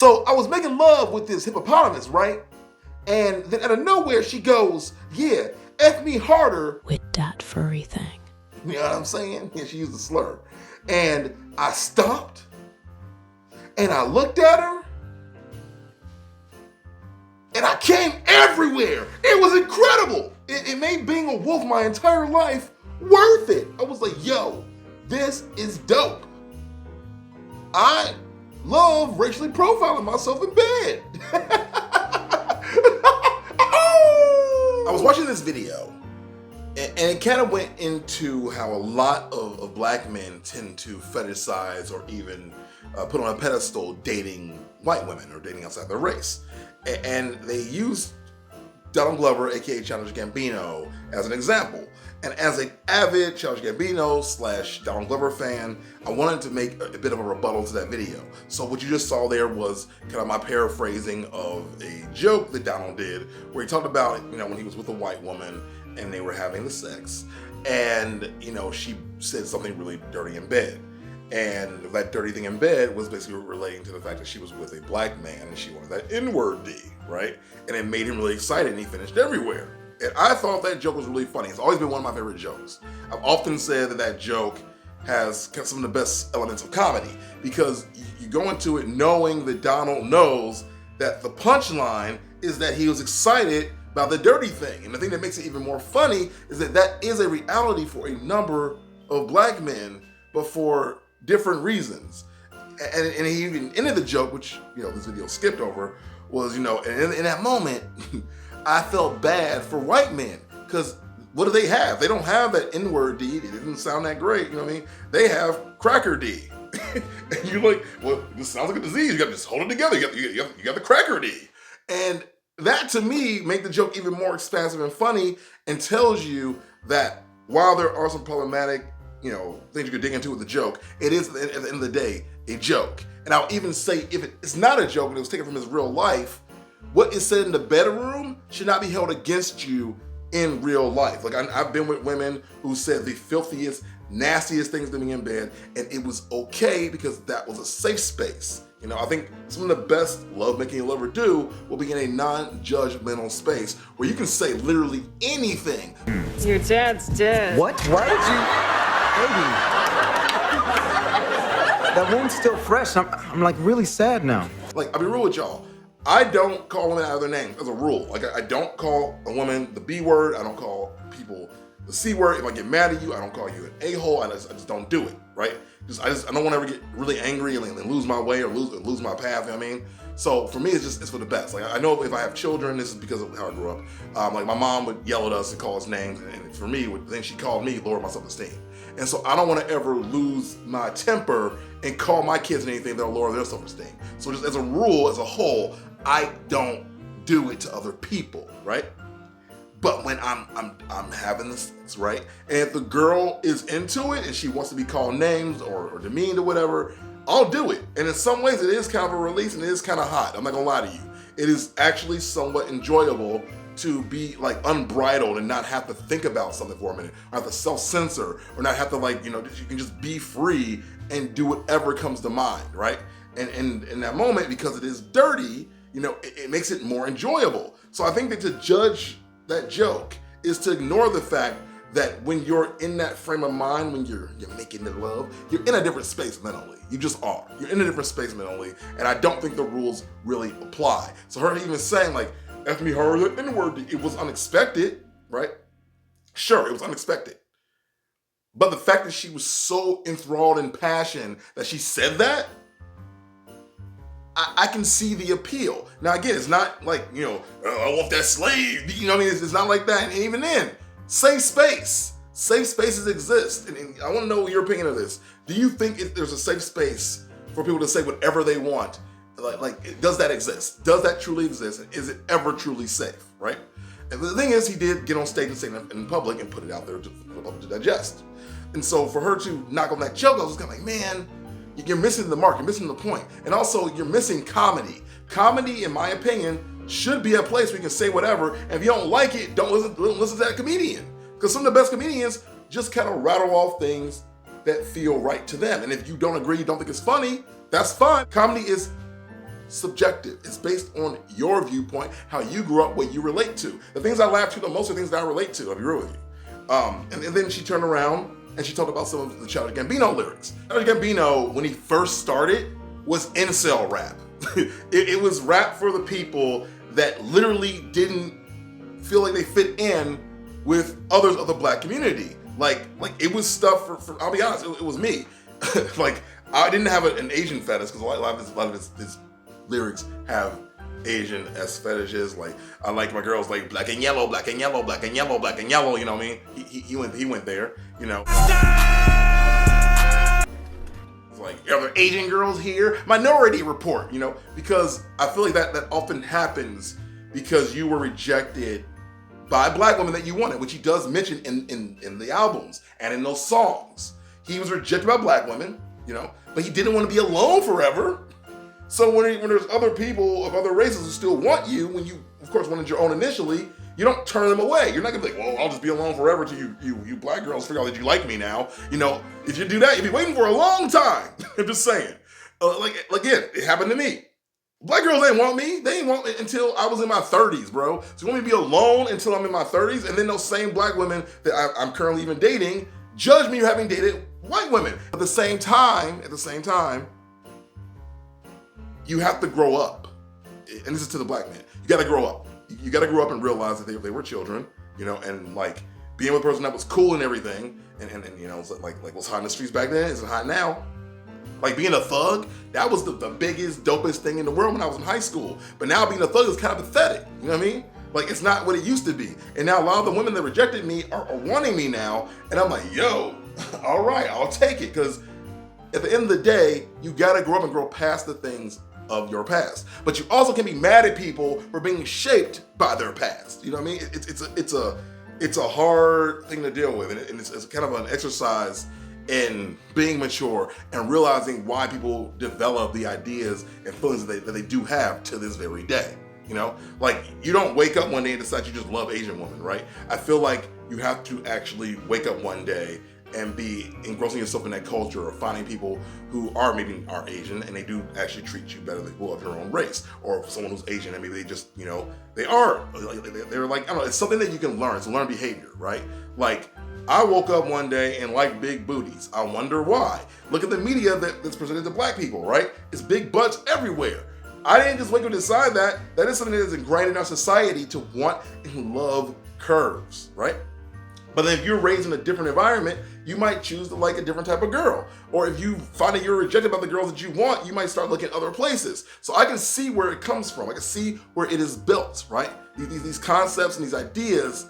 So I was making love with this hippopotamus, right? And then out of nowhere, she goes, yeah, F me harder. With that furry thing. You know what I'm saying? Yeah, she used a slur. And I stopped and I looked at her and I came everywhere. It was incredible. It made being a wolf my entire life worth it. I was like, yo, this is dope. I love racially profiling myself in bed. I was watching this video and it kind of went into how a lot of black men tend to fetishize or even put on a pedestal dating white women or dating outside their race. And they used Donald Glover, aka Childish Gambino, as an example. And as an avid Childish Gambino / Donald Glover fan, I wanted to make a bit of a rebuttal to that video. So what you just saw there was kind of my paraphrasing of a joke that Donald did, where he talked about, you know, when he was with a white woman and they were having the sex, and, you know, she said something really dirty in bed. And that dirty thing in bed was basically relating to the fact that she was with a black man and she wanted that N-word D, right? And it made him really excited and he finished everywhere. And I thought that joke was really funny. It's always been one of my favorite jokes. I've often said that that joke has some of the best elements of comedy because you go into it knowing that Donald knows that the punchline is that he was excited about the dirty thing. And the thing that makes it even more funny is that that is a reality for a number of black men, but for different reasons. And he even ended the joke, which, you know, this video skipped over, was, you know, and in that moment, I felt bad for white men, because what do they have? They don't have that N-word D. It didn't sound that great, you know what I mean? They have cracker D. And you're like, well, this sounds like a disease. You got to just hold it together. You got the cracker D. And that, to me, made the joke even more expansive and funny and tells you that while there are some problematic, you know, things you could dig into with the joke, it is, at the end of the day, a joke. And I'll even say, if it's not a joke and it was taken from his real life, what is said in the bedroom should not be held against you in real life. Like, I've been with women who said the filthiest, nastiest things to me in bed, and it was okay because that was a safe space. You know, I think some of the best lovemaking you'll ever do will be in a non-judgmental space where you can say literally anything. Your dad's dead. What? Why did you? Baby. That wound's still fresh. I'm like really sad now. Like, I'll be real with y'all. I don't call women out of their names as a rule. Like, I don't call a woman the B word. I don't call people the C word. If I get mad at you, I don't call you an a-hole. I just don't do it, right? I don't want to ever get really angry and lose my way or lose my path, you know what I mean? So for me, it's for the best. Like, I know if I have children, this is because of how I grew up. Like, my mom would yell at us and call us names, and for me, the thing she called me lowered my self-esteem. And so I don't want to ever lose my temper and call my kids anything that'll lower their self-esteem. So just as a rule, as a whole, I don't do it to other people, right? But when I'm having the sex, right? And if the girl is into it and she wants to be called names or demeaned or whatever, I'll do it. And in some ways, it is kind of a release and it is kind of hot. I'm not gonna lie to you. It is actually somewhat enjoyable to be like unbridled and not have to think about something for a minute, or have to self-censor, or not have to, like, you know, you can just be free and do whatever comes to mind, right? And in that moment, because it is dirty, you know, it makes it more enjoyable. So I think that to judge that joke is to ignore the fact that when you're in that frame of mind, when you're making the love, you're in a different space mentally. You just are. You're in a different space mentally, and I don't think the rules really apply. So her even saying, like, F me harder than N-word, it was unexpected, right? Sure, it was unexpected. But the fact that she was so enthralled in passion that she said that, I can see the appeal. Now again, it's not like, you know, I want that slave, you know what I mean? It's not like that. And even then, safe space. Safe spaces exist. And I want to know your opinion of this. Do you think if there's a safe space for people to say whatever they want? Like, does that exist? Does that truly exist? And is it ever truly safe, right? And the thing is, he did get on stage and say it in public and put it out there for the public to digest. And so for her to knock on that joke, I was kind of like, man, you're missing the mark, you're missing the point. And also, you're missing comedy. Comedy, in my opinion, should be a place where you can say whatever, and if you don't like it, don't listen to that comedian. Because some of the best comedians just kind of rattle off things that feel right to them. And if you don't agree, you don't think it's funny, that's fine. Comedy is subjective. It's based on your viewpoint, how you grew up, what you relate to. The things I laugh to the most are things that I relate to, I'll be real with you. And then she turned around and she talked about some of the Childish Gambino lyrics. Childish Gambino, when he first started, was incel rap. it was rap for the people that literally didn't feel like they fit in with others of the black community. Like it was stuff for I'll be honest, it was me. Like, I didn't have an Asian fetish, because a lot of his lyrics have Asian-esque fetishes. Like, I like my girls like black and yellow, black and yellow, black and yellow, black and yellow, you know what I mean? He went there, you know. It's like, are there Asian girls here? Minority Report, you know? Because I feel like that often happens because you were rejected by black women that you wanted, which he does mention in the albums and in those songs. He was rejected by black women, you know, but he didn't want to be alone forever. So when there's other people of other races who still want you, when you, of course, wanted your own initially, you don't turn them away. You're not gonna be like, well, I'll just be alone forever till you black girls figure out that you like me now. You know, if you do that, you'll be waiting for a long time. I'm just saying. Again, it happened to me. Black girls didn't want me. They didn't want me until I was in my 30s, bro. So you want me to be alone until I'm in my 30s, and then those same black women that I'm currently even dating judge me for having dated white women. At the same time, you have to grow up. And this is to the black man. You gotta grow up. You gotta grow up and realize that they were children, you know, and like being with a person that was cool and everything, and you know, like what's hot in the streets back then isn't hot now. Like being a thug, that was the biggest, dopest thing in the world when I was in high school. But now being a thug is kind of pathetic, you know what I mean? Like, it's not what it used to be. And now a lot of the women that rejected me are wanting me now, and I'm like, yo, all right, I'll take it. Because at the end of the day, you gotta grow up and grow past the things of your past. But you also can be mad at people for being shaped by their past. You know what I mean? It's a hard thing to deal with, and it's kind of an exercise in being mature and realizing why people develop the ideas and feelings that they do have to this very day. You know, like, you don't wake up one day and decide you just love Asian women, right? I feel like you have to actually wake up one day and be engrossing yourself in that culture, or finding people who are Asian and they do actually treat you better than people of your own race, or someone who's Asian and maybe they just, you know, they're like, I don't know, it's something that you can learn. It's a learned behavior, right? Like, I woke up one day and liked big booties. I wonder why. Look at the media that's presented to black people, right? It's big butts everywhere. I didn't just wake up and decide that. That is something that is ingrained in our society to want and love curves, right? But then if you're raised in a different environment, you might choose to like a different type of girl. Or if you find that you're rejected by the girls that you want, you might start looking at other places. So I can see where it comes from. I can see where it is built, right? These concepts and these ideas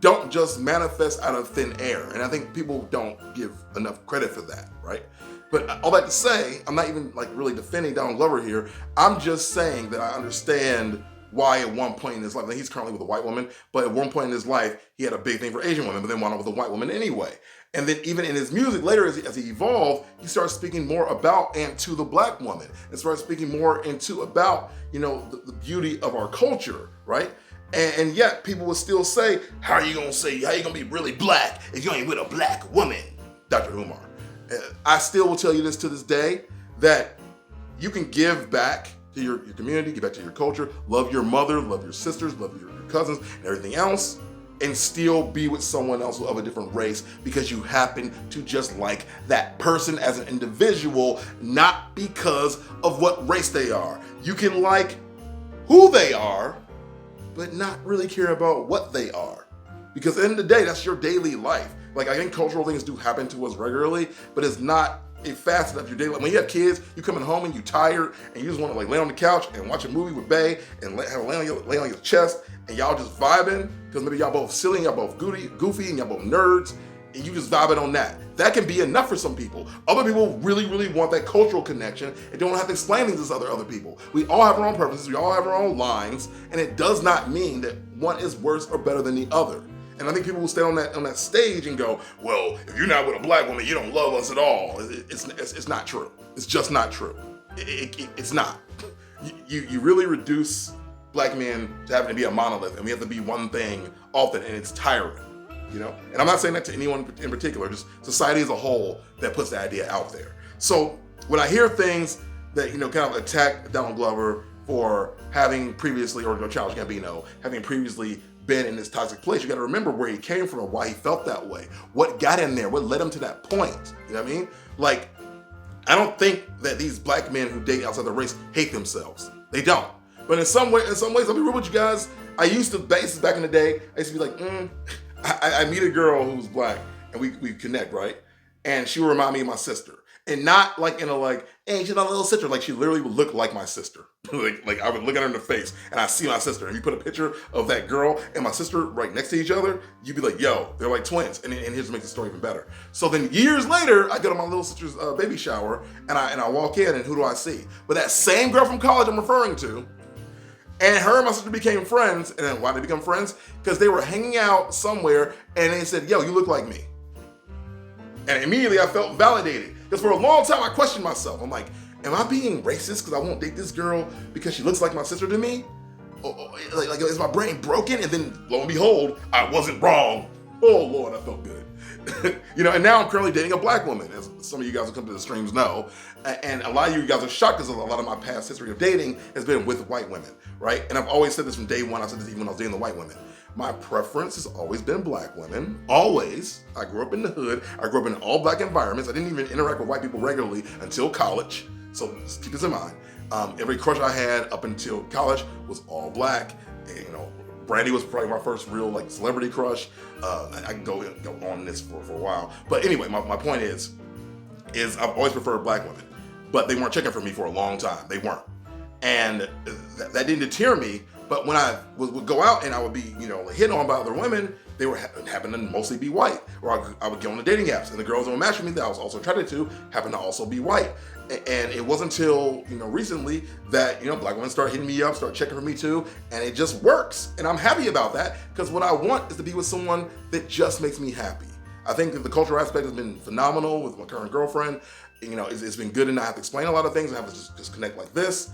don't just manifest out of thin air. And I think people don't give enough credit for that, right? But all that to say, I'm not even like really defending Donald Glover here. I'm just saying that I understand why at one point in his life, he's currently with a white woman, but at one point in his life, he had a big thing for Asian women, but then wound up with a white woman anyway. And then even in his music later, as he evolved, he started speaking more about and to the black woman, and started speaking more into about, you know, the beauty of our culture, right? And yet people would still say, how are you gonna be really black if you ain't with a black woman, Dr. Umar? I still will tell you this to this day, that you can give back to your community, give back to your culture, love your mother, love your sisters, love your cousins, and everything else, and still be with someone else of a different race because you happen to just like that person as an individual, not because of what race they are. You can like who they are, but not really care about what they are. Because at the end of the day, that's your daily life. Like, I think cultural things do happen to us regularly, but it's not a facet of your daily life. When you have kids, you coming home and you tired, and you just want to like lay on the couch and watch a movie with Bae and have lay on your chest, and y'all just vibing, because maybe y'all both silly, y'all both goofy, and y'all both nerds, and you just vibing on that. That can be enough for some people. Other people really, really want that cultural connection and don't have to explain things to other people. We all have our own purposes, we all have our own lines, and it does not mean that one is worse or better than the other. And I think people will stay on that stage and go, well, if you're not with a black woman, you don't love us at all. It's not true. It's just not true. It's not. You really reduce black men to having to be a monolith, and we have to be one thing often, and it's tiring, you know? And I'm not saying that to anyone in particular, just society as a whole that puts the idea out there. So when I hear things that, you know, kind of attacked Donald Glover for having previously, or Childish Gambino, having previously been in this toxic place. You got to remember where he came from and why he felt that way. What got him there? What led him to that point? You know what I mean? Like, I don't think that these black men who date outside the race hate themselves. They don't. But in some ways, I'll be real with you guys. I used to, back in the day, I used to be like, I meet a girl who's black and we connect, right? And she would remind me of my sister. And not like in a like, hey, she's my little sister. Like she literally would look like my sister. like I would look at her in the face and I see my sister. And you put a picture of that girl and my sister right next to each other, you'd be like, yo, they're like twins. And here's to make the story even better. So then years later, I go to my little sister's baby shower and I walk in and who do I see? But that same girl from college I'm referring to, and her and my sister became friends. And then why did they become friends? Because they were hanging out somewhere and they said, yo, you look like me. And immediately I felt validated. Because for a long time I questioned myself. I'm like, am I being racist because I won't date this girl because she looks like my sister to me? Like is my brain broken? And then lo and behold, I wasn't wrong. Oh Lord, I felt good. You know, and now I'm currently dating a black woman, as some of you guys who come to the streams know. And a lot of you guys are shocked because a lot of my past history of dating has been with white women, right? And I've always said this from day one. I said this even when I was dating the white women. My preference has always been black women, always. I grew up in the hood. I grew up in all black environments. I didn't even interact with white people regularly until college. So just keep this in mind. Every crush I had up until college was all black. And, you know, Brandy was probably my first real like celebrity crush. I can go on this for a while. But anyway, my point is I've always preferred black women, but they weren't checking for me for a long time. They weren't. And that didn't deter me. But when I would go out and I would be, you know, hit on by other women, they were happen to mostly be white. Or I would get on the dating apps and the girls that would match with me that I was also attracted to happened to also be white. And it wasn't until, you know, recently that, you know, black women start hitting me up, start checking for me too. And it just works. And I'm happy about that because what I want is to be with someone that just makes me happy. I think that the cultural aspect has been phenomenal with my current girlfriend. You know, it's been good to not have to explain a lot of things. I have to just connect like this.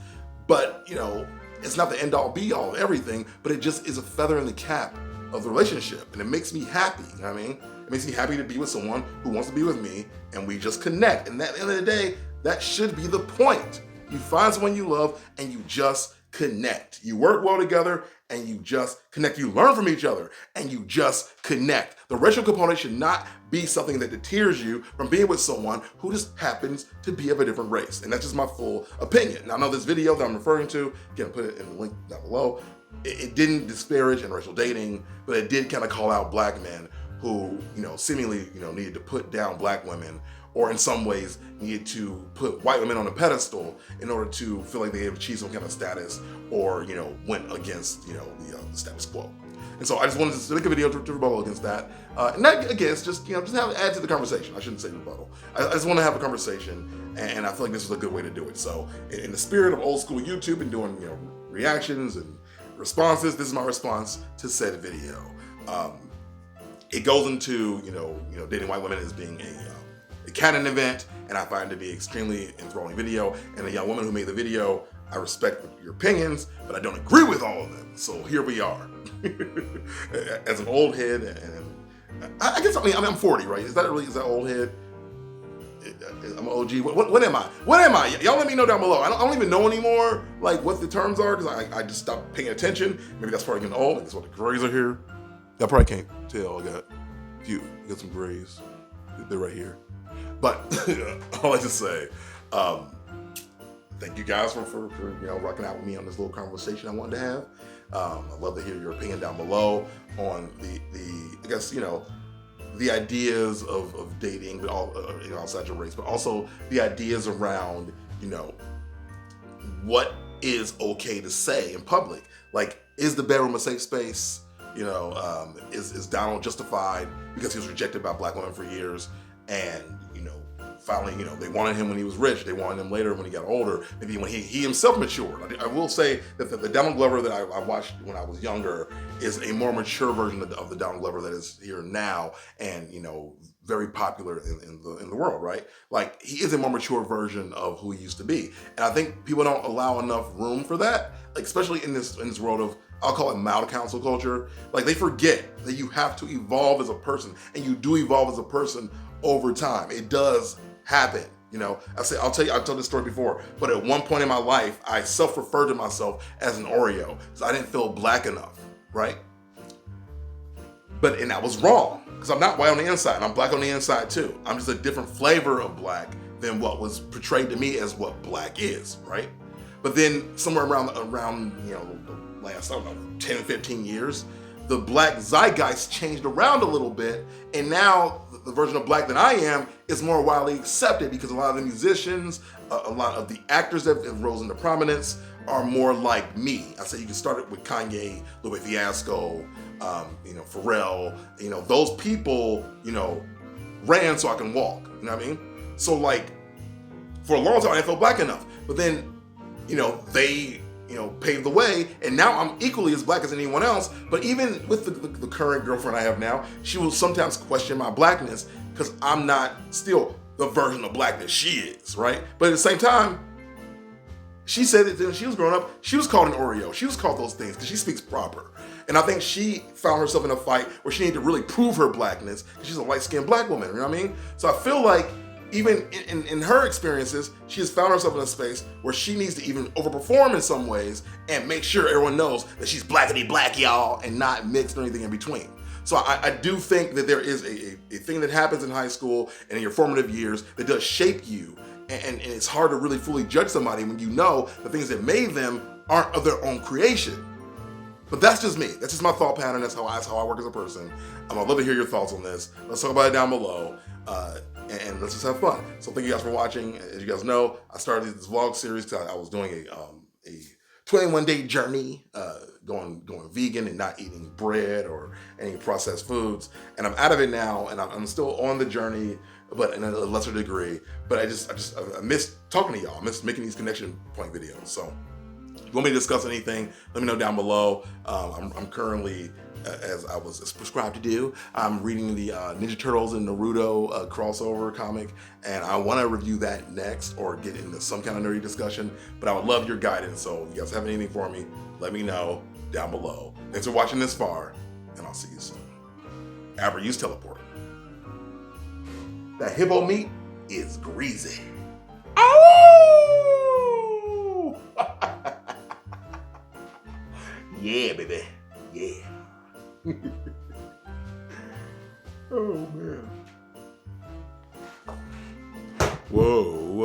But, you know, it's not the end all be all of everything, but it just is a feather in the cap of the relationship. And it makes me happy, you know what I mean? It makes me happy to be with someone who wants to be with me and we just connect. And at the end of the day, that should be the point. You find someone you love and you just connect. You work well together and you just connect. You learn from each other and you just connect. The racial component should not be something that deters you from being with someone who just happens to be of a different race. And that's just my full opinion. Now, I know this video that I'm referring to, again, I'll put it in the link down below. It didn't disparage interracial dating, but it did kind of call out black men who, you know, seemingly, you know, needed to put down black women, or in some ways needed to put white women on a pedestal in order to feel like they had achieved some kind of status, or, you know, went against, you know, the status quo. And so I just wanted to make a video to rebuttal against that. And not against, just, you know, just add to the conversation. I shouldn't say rebuttal. I just want to have a conversation, and I feel like this is a good way to do it. So in the spirit of old school YouTube and doing, you know, reactions and responses, this is my response to said video. It goes into, you know, dating white women as being a Canon event, and I find it to be extremely enthralling video. And the young woman who made the video, I respect your opinions, but I don't agree with all of them. So here we are. As an old head, and I guess I'm 40, right? Is that old head? I'm an OG. What am I? What am I? Y'all let me know down below. I don't even know anymore, like, what the terms are, because I just stopped paying attention. Maybe that's probably getting old. That's what the grays are here. Y'all probably can't tell. I got some grays. They're right here. But all I just say, thank you guys for you know, rocking out with me on this little conversation I wanted to have. I'd love to hear your opinion down below on the I guess, you know, the ideas of dating, but all, you know, outside your race, but also the ideas around, you know, what is okay to say in public. Like, is the bedroom a safe space? You know, is Donald justified because he was rejected by black women for years, and, you know, finally, you know, they wanted him when he was rich, they wanted him later when he got older, maybe when he himself matured. I will say that the Donald Glover that I watched when I was younger is a more mature version of the Donald Glover that is here now, and, you know, very popular in the world, right? Like, he is a more mature version of who he used to be. And I think people don't allow enough room for that, like, especially in this world of, I'll call it mild counsel culture. Like, they forget that you have to evolve as a person, and you do evolve as a person over time. It does happen. You know, I'll told this story before, but at one point in my life, I self-referred to myself as an Oreo because I didn't feel black enough, right? And that was wrong because I'm not white on the inside and I'm black on the inside too. I'm just a different flavor of black than what was portrayed to me as what black is, right? But then somewhere around you know, the last, I don't know, 10, 15 years, the black zeitgeist changed around a little bit, and now the version of black that I am is more widely accepted because a lot of the musicians, a lot of the actors that have rose into prominence are more like me. I say you can start it with Kanye, Louis Fiasco, you know, Pharrell, you know, those people, you know, ran so I can walk, you know what I mean? So like, for a long time I didn't feel black enough, but then, you know, they, you know, paved the way, and now I'm equally as black as anyone else. But even with the current girlfriend I have now, she will sometimes question my blackness because I'm not still the version of black that she is, right? But at the same time, she said that when she was growing up, she was called an Oreo. She was called those things because she speaks proper. And I think she found herself in a fight where she needed to really prove her blackness because she's a light-skinned black woman, you know what I mean? So I feel like even in her experiences, she has found herself in a space where she needs to even overperform in some ways and make sure everyone knows that she's blackity black, y'all, and not mixed or anything in between. So I do think that there is a thing that happens in high school and in your formative years that does shape you. And it's hard to really fully judge somebody when you know the things that made them aren't of their own creation. But that's just me. That's just my thought pattern. That's how I work as a person. I'd love to hear your thoughts on this. Let's talk about it down below. And let's just have fun. So thank you guys for watching. As you guys know, I started this vlog series because I was doing a 21-day journey, going vegan and not eating bread or any processed foods. And I'm out of it now, and I'm still on the journey, but in a lesser degree. But I miss talking to y'all. I miss making these connection point videos. So if you want me to discuss anything, let me know down below. I'm currently, as I was prescribed to do, I'm reading the Ninja Turtles and Naruto crossover comic, and I want to review that next or get into some kind of nerdy discussion, but I would love your guidance. So if you guys have anything for me, let me know down below. Thanks for watching this far, and I'll see you soon. Ever use teleport. That hippo meat is greasy. Oh! Yeah, baby. Yeah. Oh, man. Whoa, whoa.